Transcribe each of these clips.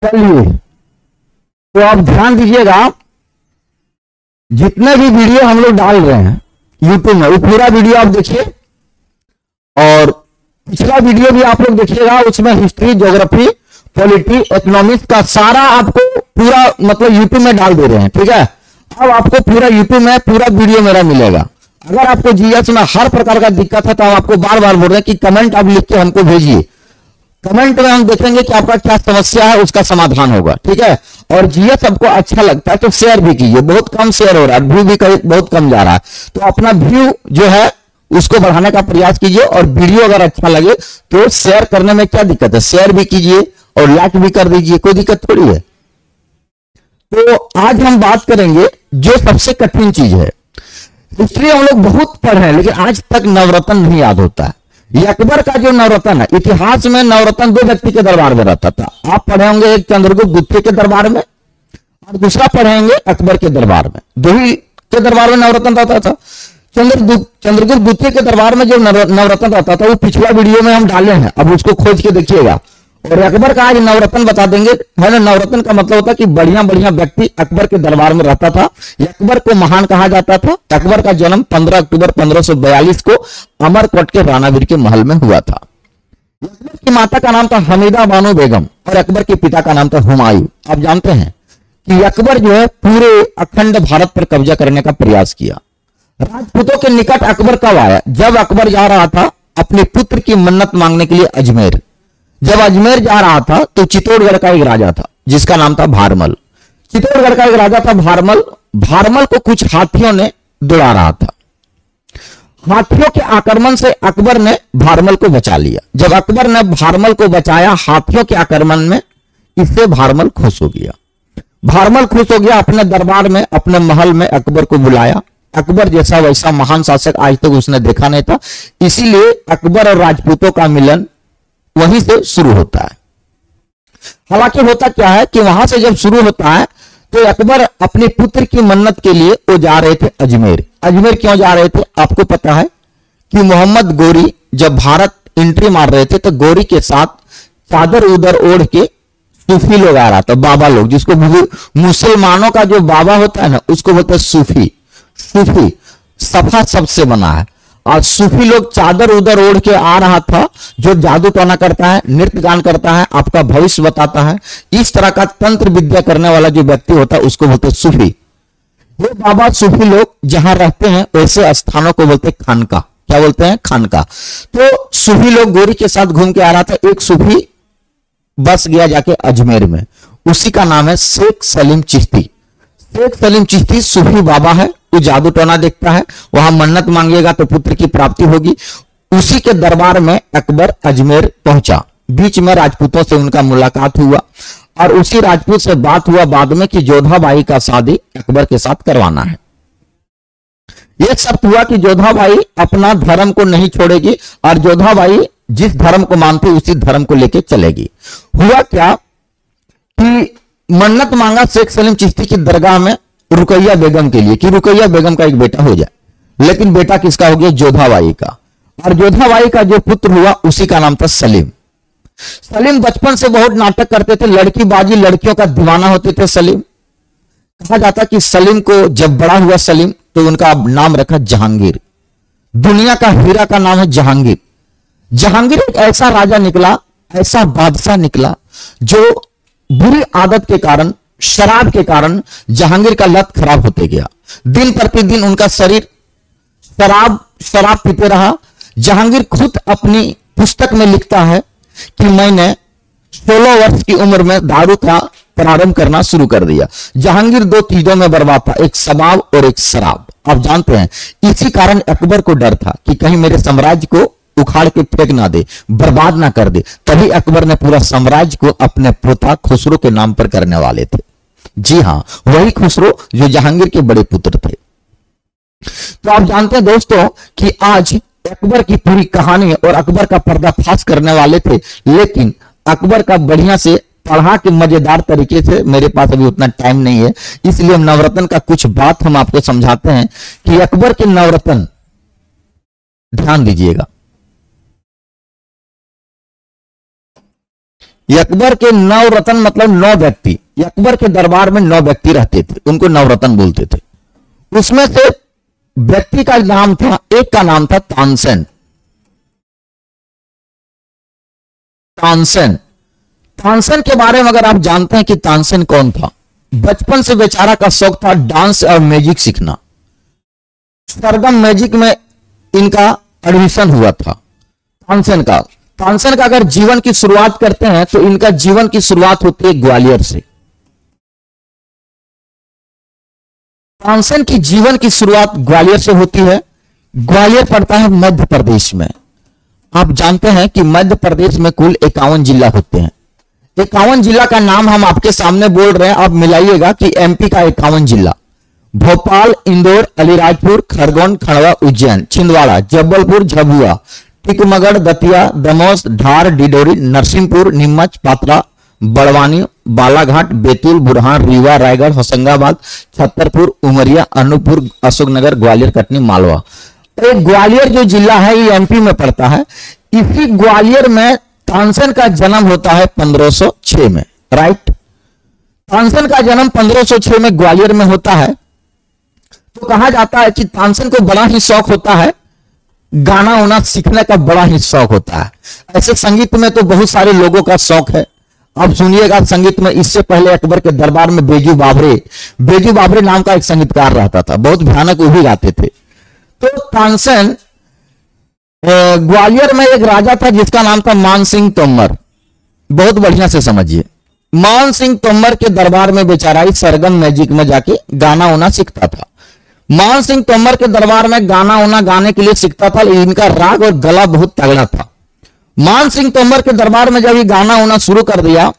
चलिए, तो आप ध्यान दीजिएगा, जितने भी वीडियो हम लोग डाल रहे हैं यूट्यूब में, वो पूरा वीडियो आप देखिए, और पिछला वीडियो भी आप लोग देखिएगा। उसमें हिस्ट्री, ज्योग्राफी, पॉलिटी, इकोनॉमिक्स का सारा आपको पूरा मतलब यूट्यूब में डाल दे रहे हैं। ठीक है, अब आपको पूरा यूट्यूब में पूरा वीडियो मेरा मिलेगा। अगर आपको जीएस में हर प्रकार का दिक्कत है तो हम आपको बार बार बोल रहे हैं कि कमेंट आप लिख के हमको भेजिए। कमेंट में हम देखेंगे कि आपका क्या समस्या है, उसका समाधान होगा। ठीक है, और जीएस आपको अच्छा लगता है तो शेयर भी कीजिए। बहुत कम शेयर हो रहा है, व्यू भी बहुत कम जा रहा है, तो अपना व्यू जो है उसको बढ़ाने का प्रयास कीजिए। और वीडियो अगर अच्छा लगे तो शेयर करने में क्या दिक्कत है, शेयर भी कीजिए और लाइक भी कर दीजिए, कोई दिक्कत थोड़ी है। तो आज हम बात करेंगे जो सबसे कठिन चीज है। हिस्ट्री हम लोग बहुत पढ़े हैं, लेकिन आज तक नवरत्न नहीं याद होता है। ये अकबर का जो नवरत्न है, इतिहास में नवरत्न दो व्यक्ति के दरबार में रहता था। आप पढ़े होंगे, एक चंद्रगुप्त गुप्ते के दरबार में और दूसरा पढ़ेंगे अकबर के दरबार में। दो ही के दरबार में नवरत्न रहता था। चंद्रगुप्त गुप्ते के दरबार में जो नवरत्न रहता था वो पिछला वीडियो में हम डाले हैं, अब उसको खोज के देखिएगा। और अकबर का आज नवरत्न बता देंगे, है ना। नवरत्न का मतलब होता है कि बढ़िया बढ़िया व्यक्ति अकबर के दरबार में रहता था। अकबर को महान कहा जाता था। अकबर का जन्म 15 अक्टूबर 1542 को अमरकोट के रानावीर के महल में हुआ था। अकबर की माता का नाम था हमीदा बानो बेगम और अकबर के पिता का नाम था हुमायूं। आप जानते हैं कि अकबर जो है पूरे अखंड भारत पर कब्जा करने का प्रयास किया। राजपूतों के निकट अकबर कब आया, जब अकबर जा रहा था अपने पुत्र की मन्नत मांगने के लिए अजमेर। जब अजमेर जा रहा था तो चित्तौड़गढ़ का एक राजा था जिसका नाम था भारमल। चित्तौड़गढ़ का एक राजा था भारमल। भारमल को कुछ हाथियों ने दौड़ा रहा था। हाथियों के आक्रमण से अकबर ने भारमल को बचा लिया। जब अकबर ने भारमल को बचाया हाथियों के आक्रमण में, इससे भारमल खुश हो गया। भारमल खुश हो गया, अपने दरबार में अपने महल में अकबर को बुलाया। अकबर जैसा वैसा महान शासक आज तक उसने देखा नहीं था, इसीलिए अकबर और राजपूतों का मिलन वहीं से शुरू होता है। हालांकि होता क्या है कि वहां से जब शुरू होता है तो अकबर अपने पुत्र की मन्नत के लिए वो जा रहे थे अजमेर। अजमेर क्यों जा रहे थे, आपको पता है कि मोहम्मद गोरी जब भारत एंट्री मार रहे थे तो गोरी के साथ चादर उदर ओढ़ के सूफी लोग आ रहा था, बाबा लोग, जिसको मुसलमानों का जो बाबा होता है ना उसको बोलते हैं सूफी। सूफी सफा सबसे बना है, और सूफी लोग चादर उदर ओढ़ के आ रहा था, जो जादू टोना करता है, नृत्य गान करता है, आपका भविष्य बताता है, इस तरह का तंत्र विद्या करने वाला जो व्यक्ति होता है उसको बोलते हैं सूफी। ये बाबा सूफी लोग जहां रहते हैं वैसे स्थानों को बोलते हैं खानका। क्या बोलते हैं, खानका। तो सूफी लोग गोरी के साथ घूम के आ रहा था। एक सूफी बस गया जाके अजमेर में, उसी का नाम है शेख सलीम चिश्ती। शेख सलीम चिश्ती सूफी बाबा है, वो जादू टोना देखता है, वहां मन्नत मांगिएगा तो पुत्र की प्राप्ति होगी। उसी के दरबार में अकबर अजमेर पहुंचा। बीच में राजपूतों से उनका मुलाकात हुआ और उसी राजपूत से बात हुआ बाद में कि जोधाबाई का शादी अकबर के साथ करवाना है। यह शर्त हुआ कि जोधाबाई अपना धर्म को नहीं छोड़ेगी और जोधाबाई जिस धर्म को मानती उसी धर्म को लेके चलेगी। हुआ क्या कि मन्नत मांगा शेख सलीम चिश्ती की दरगाह में रुकैया बेगम के लिए कि रुकैया बेगम का एक बेटा हो जाए, लेकिन बेटा किसका हो गया, जोधाबाई का। और जोधाबाई का जो पुत्र हुआ उसी का नाम था सलीम। सलीम बचपन से बहुत नाटक करते थे, लड़की बाजी, लड़कियों का दीवाना होते थे सलीम। कहा जाता कि सलीम को जब बड़ा हुआ सलीम तो उनका नाम रखा जहांगीर। दुनिया का हीरा का नाम है जहांगीर। जहांगीर एक ऐसा राजा निकला, ऐसा बादशाह निकला जो बुरी आदत के कारण, शराब के कारण जहांगीर का लत खराब होते गया। दिन प्रतिदिन उनका शरीर शराब पीते रहा। जहांगीर खुद अपनी पुस्तक में लिखता है कि मैंने 16 वर्ष की उम्र में दारू का प्रारंभ करना शुरू कर दिया। जहांगीर दो चीजों में बर्बाद था, एक शबाब और एक शराब। आप जानते हैं इसी कारण अकबर को डर था कि कहीं मेरे साम्राज्य को उखाड़ के फेंक ना दे, बर्बाद ना कर दे। तभी अकबर ने पूरा साम्राज्य को अपने पोता खुसरो के नाम पर करने वाले थे। जी हां, वही खुसरो जो जहांगीर के बड़े पुत्र थे। तो आप जानते हैं दोस्तों कि आज अकबर की पूरी कहानी और अकबर का पर्दाफाश करने वाले थे, लेकिन अकबर का बढ़िया से पढ़ा के मजेदार तरीके से, मेरे पास अभी उतना टाइम नहीं है, इसलिए हम नवरत्न का कुछ बात हम आपको समझाते हैं कि अकबर के नवरत्न, ध्यान दीजिएगा। अकबर के 9 रत्न मतलब 9 व्यक्ति, अकबर के दरबार में 9 व्यक्ति रहते थे, उनको 9 रत्न बोलते थे। उसमें से व्यक्ति का नाम था, एक का नाम था तानसेन। तानसेन, तानसेन के बारे में अगर आप जानते हैं कि तानसेन कौन था, बचपन से बेचारा का शौक था डांस और म्यूजिक सीखना। सरगम म्यूजिक में इनका एडमिशन हुआ था तानसेन का। तानसेन का अगर जीवन की शुरुआत करते हैं तो इनका जीवन की शुरुआत होती है ग्वालियर से। तानसेन की जीवन की शुरुआत ग्वालियर से होती है। ग्वालियर पड़ता है मध्य प्रदेश में। आप जानते हैं कि मध्य प्रदेश में कुल 51 जिला होते हैं। 51 जिला का नाम हम आपके सामने बोल रहे हैं, आप मिलाइएगा कि एमपी का 51 जिला, भोपाल, इंदौर, अलीराजपुर, खरगोन, खंडवा, उज्जैन, छिंदवाड़ा, जबलपुर, झाबुआ, टिकमगढ़, दतिया, दमोह, धार, डिडोरी, नरसिंहपुर, नीमच, पात्रा, बड़वानी, बालाघाट, बैतूल, बुरहान, रीवा, रायगढ़, होशंगाबाद, छतरपुर, उमरिया, अनूपपुर, अशोकनगर, ग्वालियर, कटनी, मालवा। तो ग्वालियर जो जिला है ये एमपी में पड़ता है। इसी ग्वालियर में तानसेन का जन्म होता है 1506 में, राइट। तानसेन का जन्म 1506 में ग्वालियर में होता है। तो कहा जाता है कि तानसेन को बड़ा ही शौक होता है, गाना वाना सीखने का बड़ा ही शौक होता है। ऐसे संगीत में तो बहुत सारे लोगों का शौक है। आप सुनिएगा संगीत में, इससे पहले अकबर के दरबार में बेजू बाबरे नाम का एक संगीतकार रहता था, बहुत भयानक वो भी गाते थे। तो तानसेन ग्वालियर में एक राजा था जिसका नाम था मान सिंह तोमर। बहुत बढ़िया से समझिए, मान सिंह तोमर के दरबार में बेचारा सरगम मैजिक में जाके गाना वाना सीखता था। मान सिंह तोमर के दरबार में गाना वाना गाने के लिए सीखता था, लेकिन इनका राग और गला बहुत तगड़ा था। मान सिंह तोमर के दरबार में जब ये गाना वाना शुरू कर दिया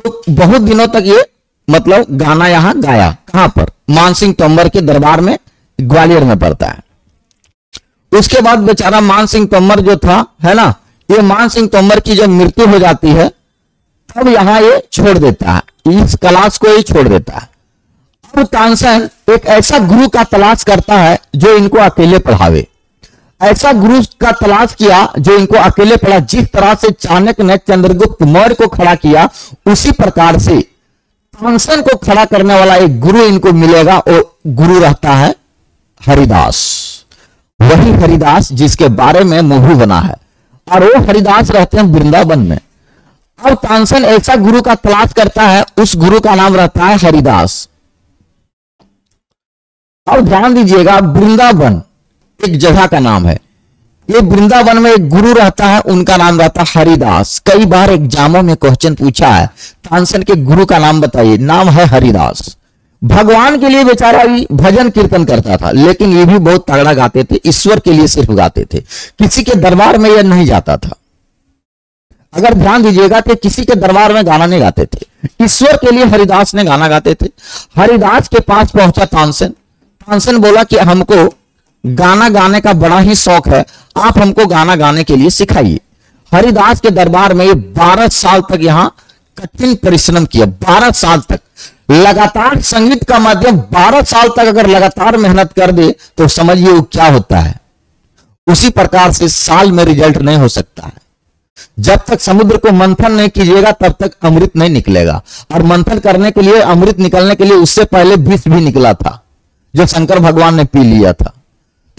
तो बहुत दिनों तक ये मतलब गाना यहां गाया। कहां पर? मान सिंह तोमर के दरबार में, ग्वालियर में पड़ता है। उसके बाद बेचारा मान सिंह तोमर जो था, है ना, ये मान सिंह तोमर की जब मृत्यु हो जाती है तब यहां ये छोड़ देता है, इस क्लास को ये छोड़ देता है। अब तानसेन एक ऐसा गुरु का तलाश करता है जो इनको अकेले पढ़ावे। ऐसा गुरु का तलाश किया जो इनको अकेले पढ़ा। जिस तरह से चाणक्य ने चंद्रगुप्त मौर्य को खड़ा किया, उसी प्रकार से तानसेन को खड़ा करने वाला एक गुरु इनको मिलेगा, और गुरु रहता है हरिदास। वही हरिदास जिसके बारे में मूवी बना है, और वो हरिदास रहते हैं वृंदावन में। अब तानसेन ऐसा गुरु का तलाश करता है, उस गुरु का नाम रहता है हरिदास। अब ध्यान दीजिएगा, वृंदावन एक जगह का नाम है। ये वृंदावन में एक गुरु रहता है, उनका नाम रहता है हरिदास। कई बार एग्जामों में क्वेश्चन पूछा है, तानसेन के गुरु का नाम बताइए, नाम है हरिदास। भगवान के लिए बेचारा भजन कीर्तन करता था, लेकिन ये भी बहुत तगड़ा गाते थे, ईश्वर के लिए सिर्फ गाते थे, किसी के दरबार में यह नहीं जाता था। अगर ध्यान दीजिएगा तो किसी के दरबार में गाना नहीं गाते थे, ईश्वर के लिए हरिदास ने गाना गाते थे। हरिदास के पास पहुंचा तानसेन। तानसेन बोला कि हमको गाना गाने का बड़ा ही शौक है, आप हमको गाना गाने के लिए सिखाइए। हरिदास के दरबार में 12 साल तक यहां कठिन परिश्रम किया। 12 साल तक लगातार संगीत का माध्यम, 12 साल तक अगर लगातार मेहनत कर दे तो समझिए वो क्या होता है। उसी प्रकार से साल में रिजल्ट नहीं हो सकता है। जब तक समुद्र को मंथन नहीं कीजिएगा तब तक अमृत नहीं निकलेगा, और मंथन करने के लिए, अमृत निकलने के लिए उससे पहले विष भी निकला था जो शंकर भगवान ने पी लिया था।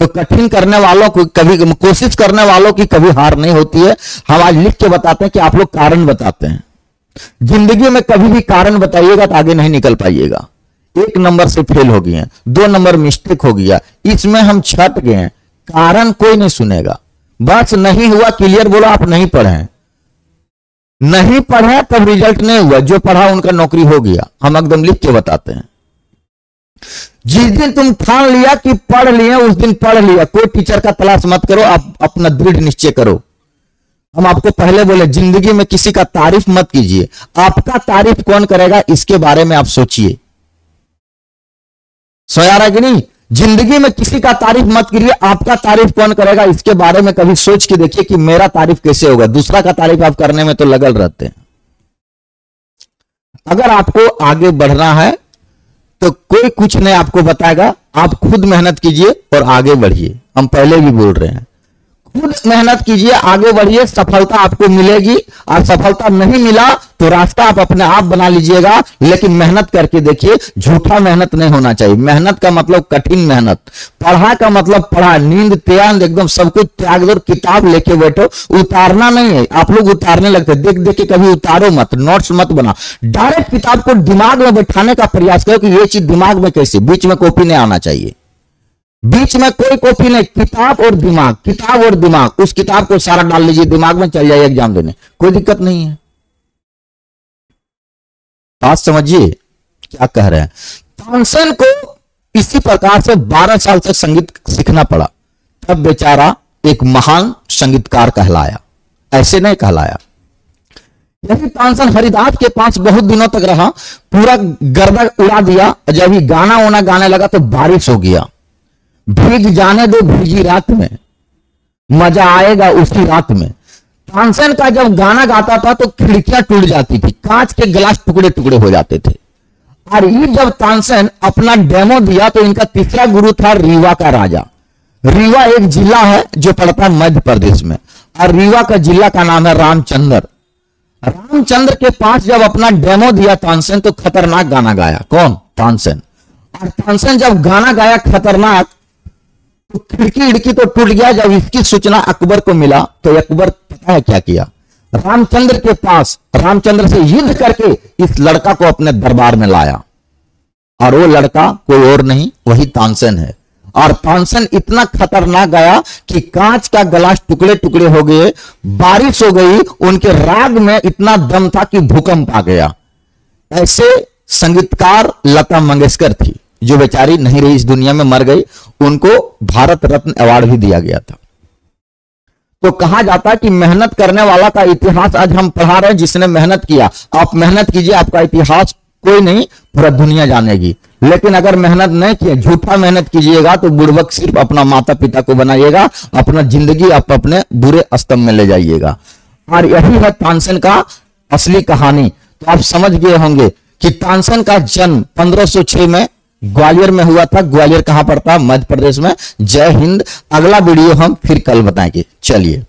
तो कठिन करने वालों को कभी, कोशिश करने वालों की कभी हार नहीं होती है। हम आज लिख के बताते हैं कि आप लोग कारण बताते हैं। जिंदगी में कभी भी कारण बताइएगा तो आगे नहीं निकल पाइएगा। 1 नंबर से फेल हो गए हैं, 2 नंबर मिस्टेक हो गया, इसमें हम छट गए हैं। कारण कोई नहीं सुनेगा, बस नहीं हुआ क्लियर बोलो, आप नहीं पढ़े, नहीं पढ़े तब रिजल्ट नहीं हुआ, जो पढ़ा उनका नौकरी हो गया। हम एकदम लिख के बताते हैं। जिस दिन तुम ठान लिया कि पढ़ लिया, उस दिन पढ़ लिया। कोई टीचर का तलाश मत करो, आप अपना दृढ़ निश्चय करो। हम आपको पहले बोले, जिंदगी में किसी का तारीफ मत कीजिए, आपका तारीफ कौन करेगा इसके बारे में आप सोचिए। सोया कि नहीं? जिंदगी में किसी का तारीफ मत कीजिए, आपका तारीफ कौन करेगा इसके बारे में कभी सोच के देखिए कि मेरा तारीफ कैसे होगा। दूसरा का तारीफ आप करने में तो लगल रहते हैं। अगर आपको आगे बढ़ना है तो कोई कुछ नहीं आपको बताएगा, आप खुद मेहनत कीजिए और आगे बढ़िए। हम पहले भी बोल रहे हैं, खुद मेहनत कीजिए, आगे बढ़िए, सफलता आपको मिलेगी। और सफलता नहीं मिला तो रास्ता आप अपने आप बना लीजिएगा, लेकिन मेहनत करके देखिए। झूठा मेहनत नहीं होना चाहिए। मेहनत का मतलब कठिन मेहनत, पढ़ा का मतलब पढ़ा, नींद त्याग, एकदम सब कुछ त्याग दो, किताब लेके बैठो। उतारना नहीं है, आप लोग उतारने लगते, देख देख के कभी उतारो मत, नोट्स मत बना, डायरेक्ट किताब को दिमाग में बैठाने का प्रयास करो कि ये चीज दिमाग में कैसे, बीच में कॉपी नहीं आना चाहिए, बीच में कोई कॉपी नहीं, किताब और दिमाग, किताब और दिमाग। उस किताब को सारा डाल लीजिए दिमाग में, चल जाइए एग्जाम देने, कोई दिक्कत नहीं है। बात समझिए क्या कह रहे हैं। तानसेन को इसी प्रकार से 12 साल तक संगीत सीखना पड़ा, तब बेचारा एक महान संगीतकार कहलाया, ऐसे नहीं कहलाया। यही तानसेन हरिदास के पास बहुत दिनों तक रहा, पूरा गर्दा उड़ा दिया। जब ही गाना वाना गाने लगा तो बारिश हो गया। भीग जाने दो भीगी रात में, मजा आएगा उसी रात में। तानसेन का जब गाना गाता था तो खिड़कियां टूट जाती थी, कांच के गिलास टुकड़े टुकड़े हो जाते थे। और ये जब तानसेन अपना डेमो दिया तो इनका तीसरा गुरु था रीवा का राजा। रीवा एक जिला है जो पड़ता है मध्य प्रदेश में, और रीवा का जिला का नाम है रामचंद्र। रामचंद्र के पास जब अपना डेमो दिया तानसेन तो खतरनाक गाना गाया। कौन? तानसेन। और तानसेन जब गाना गाया खतरनाक, तो खिड़की इड़की तो टूट गया। जब इसकी सूचना अकबर को मिला तो अकबर पता है क्या किया, रामचंद्र के पास, रामचंद्र से युद्ध करके इस लड़का को अपने दरबार में लाया। और वो लड़का कोई और नहीं, वही तानसेन है। और तानसेन इतना खतरनाक गाया कि कांच का गिलास टुकड़े टुकड़े हो गए, बारिश हो गई, उनके राग में इतना दम था कि भूकंप आ गया। ऐसे संगीतकार लता मंगेशकर थी, जो बेचारी नहीं रही इस दुनिया में, मर गई। उनको भारत रत्न अवार्ड भी दिया गया था। तो कहा जाता है कि मेहनत करने वाला का इतिहास आज हम पढ़ा रहे हैं। जिसने मेहनत किया, आप मेहनत कीजिए, आपका इतिहास कोई नहीं पूरा दुनिया जानेगी। लेकिन अगर मेहनत नहीं किए, झूठा मेहनत कीजिएगा तो बुड़बक सिर्फ अपना माता पिता को बनाइएगा, अपना जिंदगी आप अपने बुरे स्तंभ में ले जाइएगा। और यही है तानसेन का असली कहानी। तो आप समझ गए होंगे कि तानसेन का जन्म 1506 में ग्वालियर में हुआ था। ग्वालियर कहां पड़ता है? मध्य प्रदेश में। जय हिंद। अगला वीडियो हम फिर कल बताएंगे। चलिए।